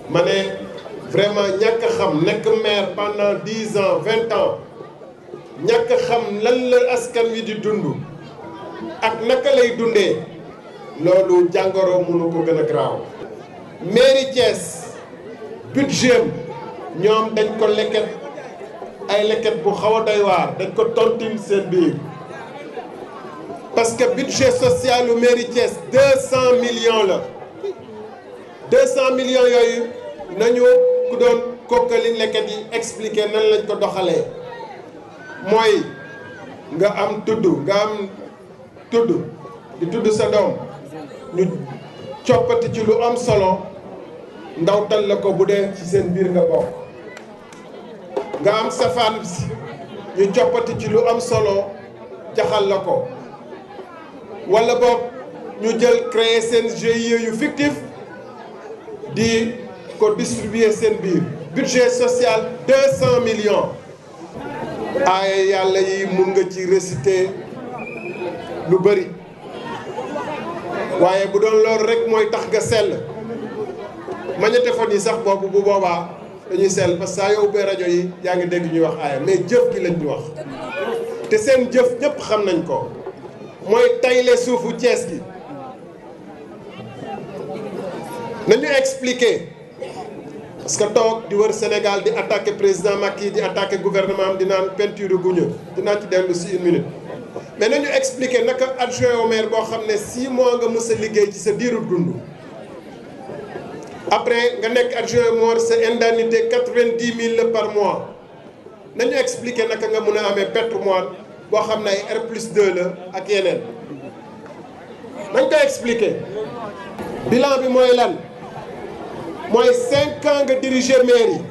ma ne vraiment ñàkk xam nekk maire pendant 10 ans 20 ans ñàkk xam lan la askan wi di dund ak naka lay dundee loolu jàngoro mënu ko gën a garaaw. mairie Thiès budget ñoom dañ ko lekket ay lekket bu xaw a doy waar dañ ko tontine seen biir parce que budget social u mairie Thiès 200 millions la 200 millions yooyu nañu ku doon kokkali lekket yi expliquer nan lañ ko doxalee mooy nga am tudd di tudd sa doom ñu coppati ci lu am solo ndawtal la ko bu dee ci seen biir nga bokk nga am safaan si ñu coppati ci lu am solo jaxal la ko wala boog ñu jël créer seen GIE yu fictif di ko distribuer seen biir budget social 200 millions ay yàlla yi mun nga ci réciter lu bëri waaye bu doon loolu rek mooy tax nga sell magnétophone yi sax boobu bu boobaa dañuy sell parce que saa yoo ubbee rajo yi yaa ngi dégg ñuy wax aaya mais jëf gi lañ ñu wax te seen jëf ñëpp xam nañ ko mooy tayle suufu Thiès gi nañu expliquer parce que toog di wër Sénégal di attaquer président Macky di attaquer gouvernement am di naan peinture guñu dinaa ci dellu si 1 minute mais nañu expliquer naka adjoint au maire boo xam ne 6 mois nga mës a liggéey ci sa diiru dund après nga nekk adjoint au maire sa indemnité 90 000 la par mois nañu expliquer naka nga mun a amee patrimoine boo xam ne ay R+2 la ak yeneen nañ ko expliquer bilan bi mooy lan mooy 5 ans nga diriger mairie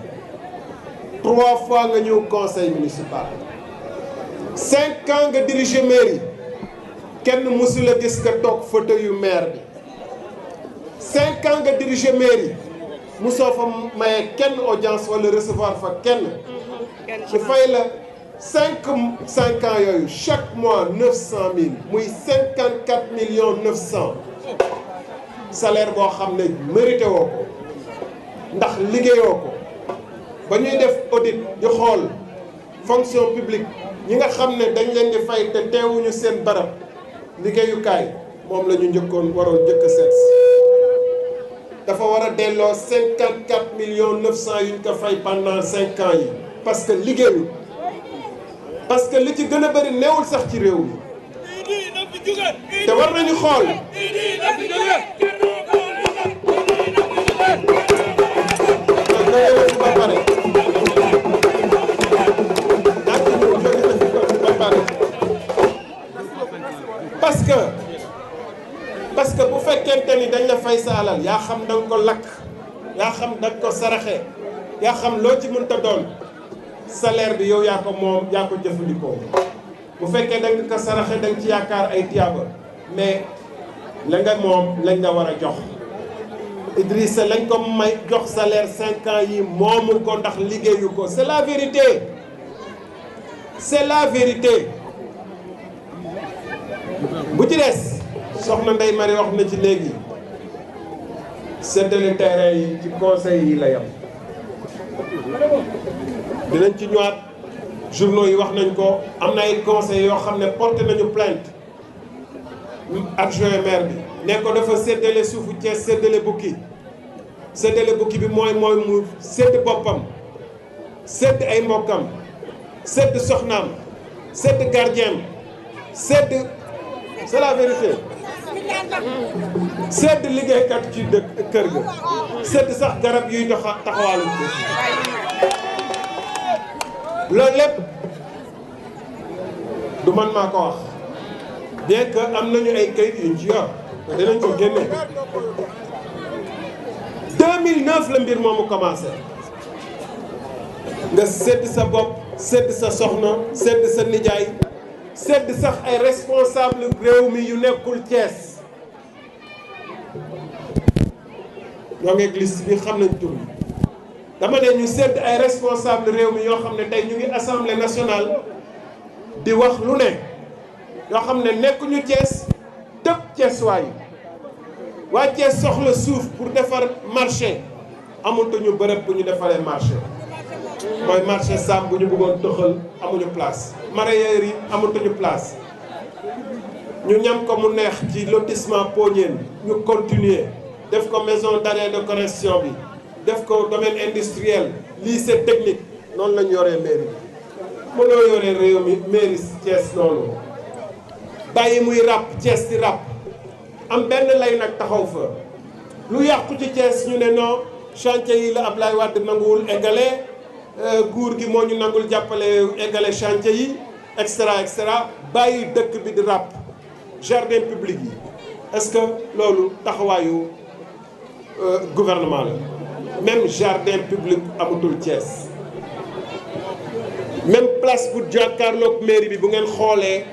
3 fois nga ñëw conseil municipal 5 ans nga diriger mairie kenn mësul a gis nga toog fauteuil yu maire bi 5 ans nga diriger mairie mësoo fa maye kenn audience wala recevoir fa kenn ñu fay la 5 ans yooyu chaque mois 900 000 muy 54 millions 900 salaire boo xam ne mérité woo ko ndax liggéeyoo ko ba ñuy def audit di xool fonction publique ñi nga xam ne dañ leen di fay te teewuñu seen barab liggéeyukaay moom la ñu njëkkoon waroon njëkk a seet dafa war a delloo 54 millions 900 yuñ ko fay pendant 5 ans yi parce que liggéeyu parce que li ci gën a bëri neewul sax ci réew mi te war nañu xool parce que bu fekkente ni dañ la fay sa alal yaa xam da nga ko lakk yaa xam da nga ko saraxe yaa xam loo ci mënta doon salaire bi yow yaa ko moom yaa ko jëfandikoo bu fekkee da nga ko saraxe da nga ci yaakaar ay tiyaaba mais la nga moom lañ la war a jox Idrissa lañ ko may jox salaire 5 ans yi moomu ko ndax liggéeyu ko c'est la vérité c'est la vérité bu ci des soxna Ndeye Marie wax na ci léegi séddale terrain yi ci conseil yi la yam dinañ ci ñëwaat journaux yi wax nañ ko am na ay conseils yoo xam ne porté nañu plainte adjoint maire bi ne ko dafa séddale suufu Thiès séddale bukki bi mooy mu sédd boppam sédd ay mbokkam sédd soxnaam sédd gardien sédd c'est la vérité sedd liggéeykat ci dëkk kër ga sedd sax garab yuy taxawaalu loolu lépp du man maa ko wax bien que am nañu ay kayit yuñ ci yor te dinañ ko génne 2009 la mbir moomu commencé nga sedd sa bopp sedd sa soxna sedd sa nijaay sedd sax ay responsable réew mi yu nekkul Thiès ñoo ngi liste bi xam nañ tur dama ne ñu sedd ay responsable réew mi yoo xam ne tey ñu ngi assemblée nationale di wax lu ne yoo xam ne nekkuñu Thiès dëpp Thiès waa Thiès soxla suuf pour defar marché amatuñu bërëb bu ñu defaree marché mooy marché Sam bu ñu bëggoon tëxal amuñu place mareyeurs yi amatuñu place ñu ñam ko mu neex ci lotissement Pognène ñu continuer def ko maison d'arrêt de correction bi def ko domaine industriel lycée technique noonu la ñu yoree mairie bi mënoo yoree réew mi mairie Thiès noonu bàyyi muy ràpp Thiès di ràpp am benn lay nag taxaw fa lu yàqu ci Thiès ñu ne non chantier yi la Ablaye Wade nanguwul eggale nguur gi moo ñu nangul jàppale eggale chantier yi et cetera bàyyi dëkk bi di ràpp jardin public yi est-ce que loolu taxawaayu gouvernement la même jardin public amatul Thiès même place bu jàkkaarloog mairie bi bu ngeen xoolee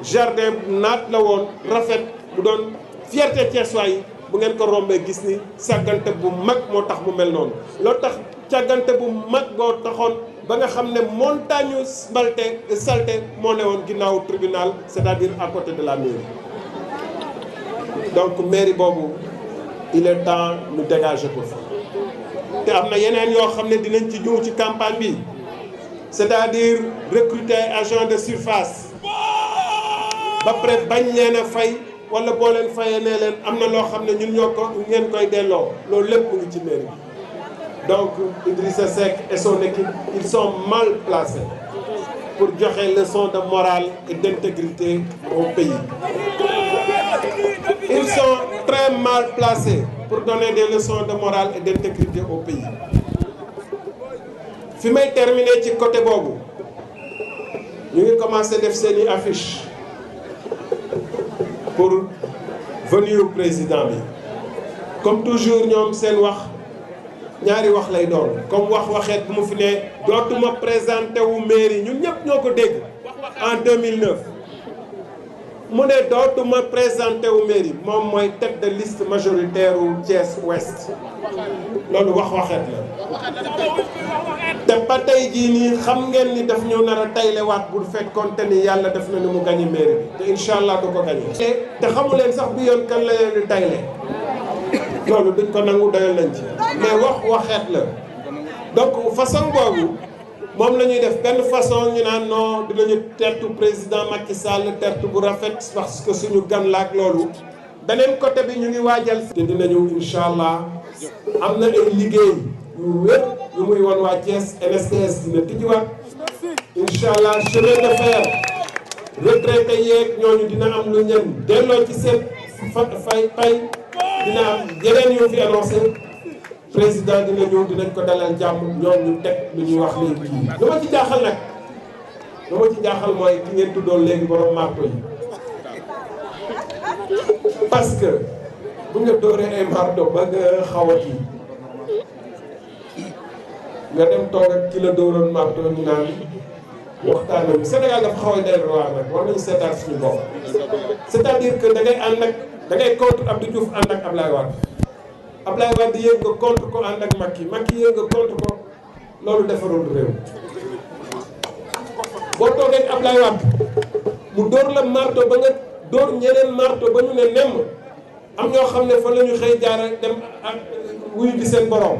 jardin naat la woon rafet bu doon fierté Thiessois yi bu ngeen ko rombee gis ni sàggante bu mag moo tax mu mel noonu loolu tax càggante bu mag boo taxoon ba nga xam ne montagne salté moo ne woon ginnaaw tribunal c'est-à-dire à côté de la mairie donc mairie boobu il est temps ñu dégager ko fi te am na yeneen yoo xam ne dinañ ci ñëw ci campagne bi c'est-à-dire recruter agent de surface ba pare bañ leen a fay wala boo leen fayee nee leen am na loo xam ne ñun ñoo ko ngeen koy delloo loolu lépp mu ngi ci mairie donc Idrissa Seck et son équipe ils sont mal placés pour joxe leçon de morale et d'intégrité au pays. Ils sont très mal placés pour donner des leçons de morale et d'intégrité au pays. fi may terminer ci côté boobu ñu ngi commencé def seeni affiche pour venue président bi comme toujours ñoom seen wax ñaari wax lay doon comme waxeet bu mu fi ne dootuma présenté wu mairie ñun ñëpp ñoo ko dégg en 2009 mu ne dootuma présenté wu mairie moom mooy tête de liste majoritaire wu Thiès Ouest loolu waxeet la te ba tey jii nii xam ngeen ni daf ñëw nar a taylewaat bu fekkoonte ni yàlla def na ni mu gañe mairie bi te incha allah du ko gañe te xamu leen sax bi yoon kan la leen di tayle loolu duñ ko nangu doyal nañ ci mais waxeet la donc façon boobu moom la ñuy def benn façon ñu naan non dinañu tertu président Macky Sall tertu bu rafet parce que suñu gan laak loolu beneen côté bi ñu ngi waajal te dinañu incha allah am na ay liggéey yu wér yu muy woon waa Thiès NSTS dina tijjiwaat incha allah chemin de fer retraité yeeg ñooñu dina am lu ñen delloo ci seen fay dina am yeneen yu fi annoncé président dina ñëw dinañ ko dalal jàmm ñoom ñu teg lu ñuy wax léegi lu ma ci jaaxal nag lu ma ci jaaxal mooy ki ngeen tuddoon léegi borom marto yi parce que bu nga dooree ay marto ba nga xawat yi nga dem toog ak ki la dooroon marto ñu naan waxtaan nañu Sénégal dafa xaw a dellu waar nag war nañu seetaat suñu bopp c'est-à-dire que da ngay ànd ak da ngay contre Abdou Diouf ànd ak Ablaye Wade Ablaye Wade yéeg nga contre ko ànd ak Macky yéeg nga contre ko loolu defarul réew boo toogee ak Ablaye Wade mu dóor la marto ba nga dóor ñeneen marto ba ñu ne nemm am ñoo xam ne fa la ñu xëy jaara dem ak wuyu di seen borom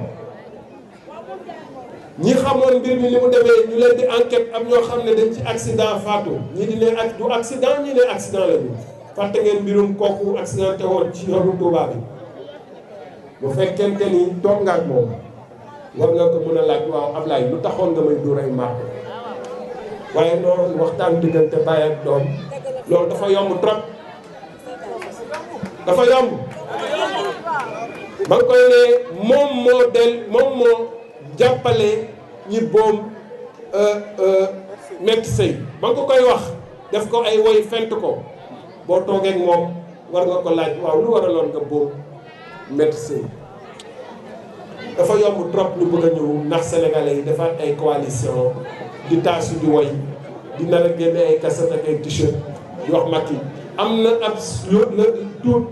ñi xamoon mbir mi ni mu demee ñu leen di enquête am ñoo xam ne dañ ci accident faatu ñi di ne ak du accident ñi ne accident la ñu fàtte ngeen mbirum kooku accidenté woon ci yoonu Touba bi bu fekkente ni toog nga ak moom war nga ko mën a laaj waaw Ablaye lu taxoon nga may dóor ay marto waaye noonu waxtaan diggante baay ak doom loolu dafa yomb trop dafa yomb ba nga koy ne moom moo jàppale ñi boom Macky Sall ba nga ko koy wax def ko ay woy fent ko boo toogee ak moom war nga ko laaj waaw lu waraloon nga boom Macky Sall dafa yomb trop ñu bëgg a ñëw ndax sénégalais yi defaat ay coalition di taasu di woy di nar a génne ay cassette ak ay t-shirt di wax Macky am na ab tuut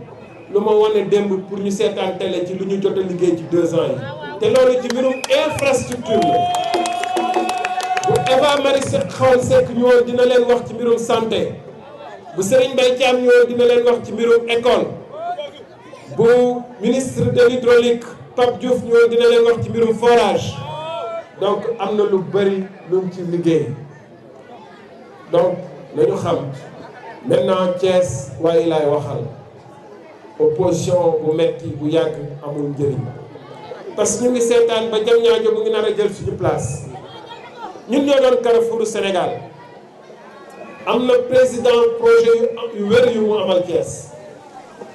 lu ma wane démb pour ñu seetaan télé ci lu ñu jot a liggéey ci 2 ans yi te loolu ci mbirum infrastructure la bu Eva Marie Khone Seck ñëwoon dina leen wax ci mbirum santé bu Serigne Mbaye Thiam ñëwoon dina leen wax ci mbirum école bu ministre de l'hydraulique Pape Diouf ñoo dina leen wax ci mbirum forage donc am na lu bëri lu mu ci liggéey donc nañu xam maintenant Thiès waaye laay waxal opposition bu metti bu yàgg amul njëriñ parce que ñu ngi seetaan ba Diamniadio mu ngi nar a jël suñu place ñun ñoo doon Carrefour Sénégal am na président projet yu wér yu mu amal Thiès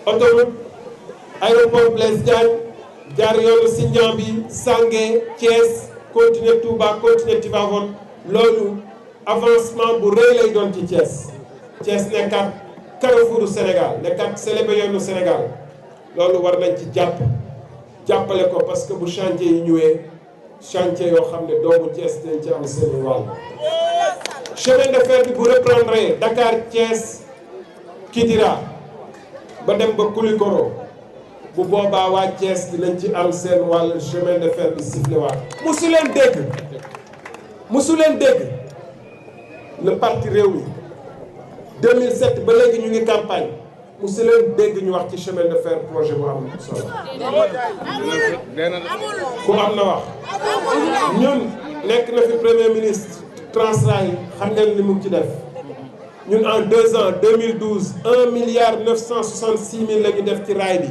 autoroute aéroport Blaise Diagne jaar yoonu Sindian bi Sangué Thiès continuer Touba continuer Tivaouane loolu avancement bu rëy lay doon ci Thiès Thiès nekkaat Carrefour Sénégal nekkaat célébé yoonu Sénégal loolu war nañ ci jàppale ko parce que bu chantier yi ñëwee chantier yoo xam ne doomu Thiès dañ ci am seen wàll. chemin de fer bi bu reprendre Dakar Thiès Kidira ba dem ba Koulikoro bu boobaa waa Thiès dinañ ci am seen wàll chemin de fer bi sifflé waat. musu leen dégg le parti Rewmi 2007 ba léegi ñu ngi campagne musu leen dégg ñu wax ci chemin de fer projet bu am solo. ku am na wax. ñun nekk na fi premier ministre Transrail xam ngeen li mu ci def ñun en 2 ans 2012 1 milliard 966 mille la ñu def ci raay bi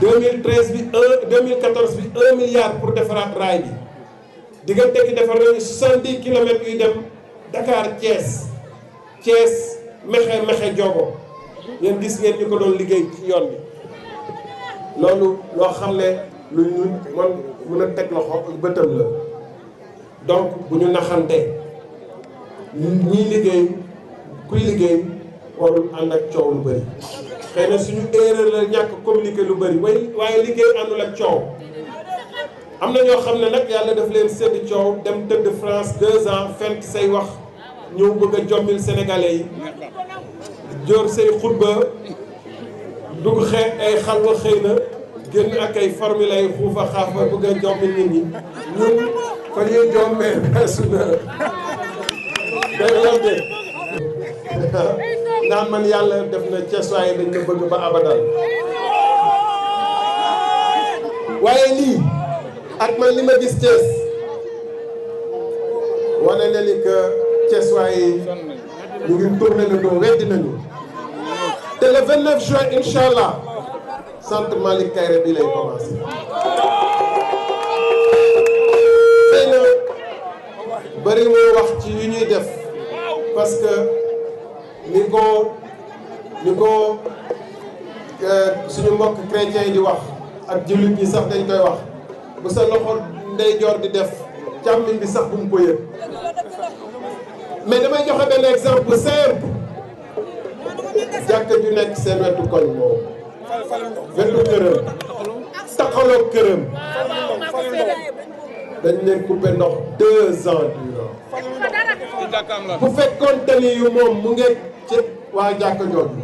2013 bi 2014 bi 1 milliard pour defaraat raay bi diggante gi defar nañu 70 kilomètres yuy dem Dakar Thiès Mexe Diogo ngeen gis ngeen ñu ko doon liggéey ci yoon bi loolu loo xam ne lu ñu mën a teg loxo bëtam la donc bu ñu naxante ñiy liggéey kuy liggéey warul ànd ak coow lu bëri xëy na suñu erreur la ñàkk communiquer lu bëri waaye liggéey àndul ak coow am na ñoo xam ne nag yàlla daf leen sédd coow dem tëdd France 2 ans fent say wax ñëw bëgg a jommil sénégalais yi jóor say xutba dugg ay xalwa xëy na génn ak ay formule ay xuufa xaafa bëgg a jommil nit ñi ñun fa ñuy jommee weesu na day lante naan man yàlla def na ceesuwaay dañ ko bëgg ba abadal waaye lii ak man li ma gis Thiès wane na ni que ceesuwaay ñu ngi tourné le dos weddi nañu te le 29 juin incha allah centre Malick Kaïré bi lay commencé. xëy na bëri moo wax ci yu ñuy def parce que ni ko suñu mbokk chrétien yi di wax ak jullit ñi sax dañ koy wax bu sa loxo ndeyjoor di def càmmiñ bi sax bu mu ko yëg mais damay joxe benn exemple simple jàkka ju nekk seen wetu koñ moom wetu këram taxaloo këram dañ leen coupé ndox 2 ans durant bu fekkoon te ni yu moom mu ngi ci waa jàkka jooju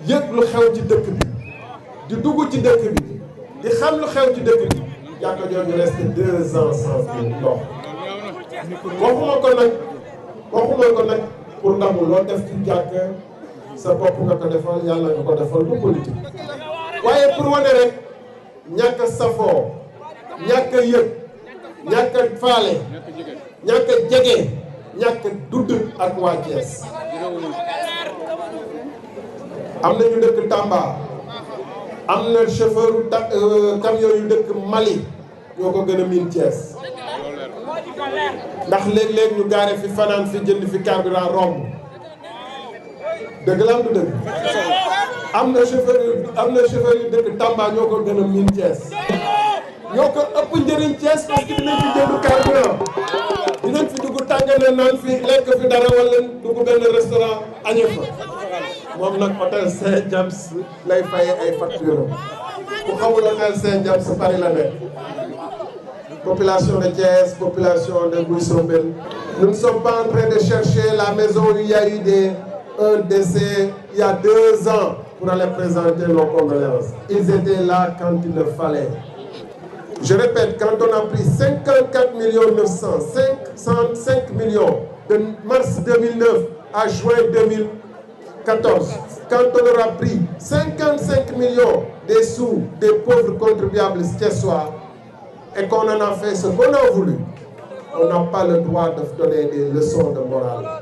yëg lu xew ci dëkk bi di dugg ci dëkk bi di xam lu xew ci dëkk bi jàkka jooju resté 2 ans sans ndox waxuma ko nag pour ndamu loo def ci jàkk sa bopp nga ko defal yàlla nga ko defal du politique waaye pour wane rek ñàkk a safoo ñàkk a yëg ñàkk a faale ñàkk a jege ñàkk a dudd ak waa Thiès am na ñu dëkk Tamba am na chauffeur camion yu dëkk Mali ñoo ko gën a miin Thiès ndax léeg-léeg ñu gaare fi fanaan fi jënd fi carburant romb dëgg la am du dëgg am na chauffeur yu dëkk Tamba ñoo ko gën a miin Thiès ñoo ko ëpp njëriñ Thiès parce que dinañ fi jënd carburant dinañ fi dugg tàngane naan fi lekk fi dara wala dugg benn restaurant añe fa moom nag hôtel Saint-James lay faye ay facture ku xamul hôtel Saint-James Paris la nekk population de Thiès, population de Bouissonbel. Nous ne sommes pas en train de chercher la maison où il y a eu un décès il y a 2 ans pour aller présenter nos condoléances. Ils étaient là quand il le fallait. Je répète, quand on a pris 54 900, 505 millions de mars 2009 à juin 2014, quand on aura pris 55 millions des sous des pauvres contribuables thiessois et qu'on en a fait ce qu'on a voulu, on n'a pas le droit de donner des leçons de morale.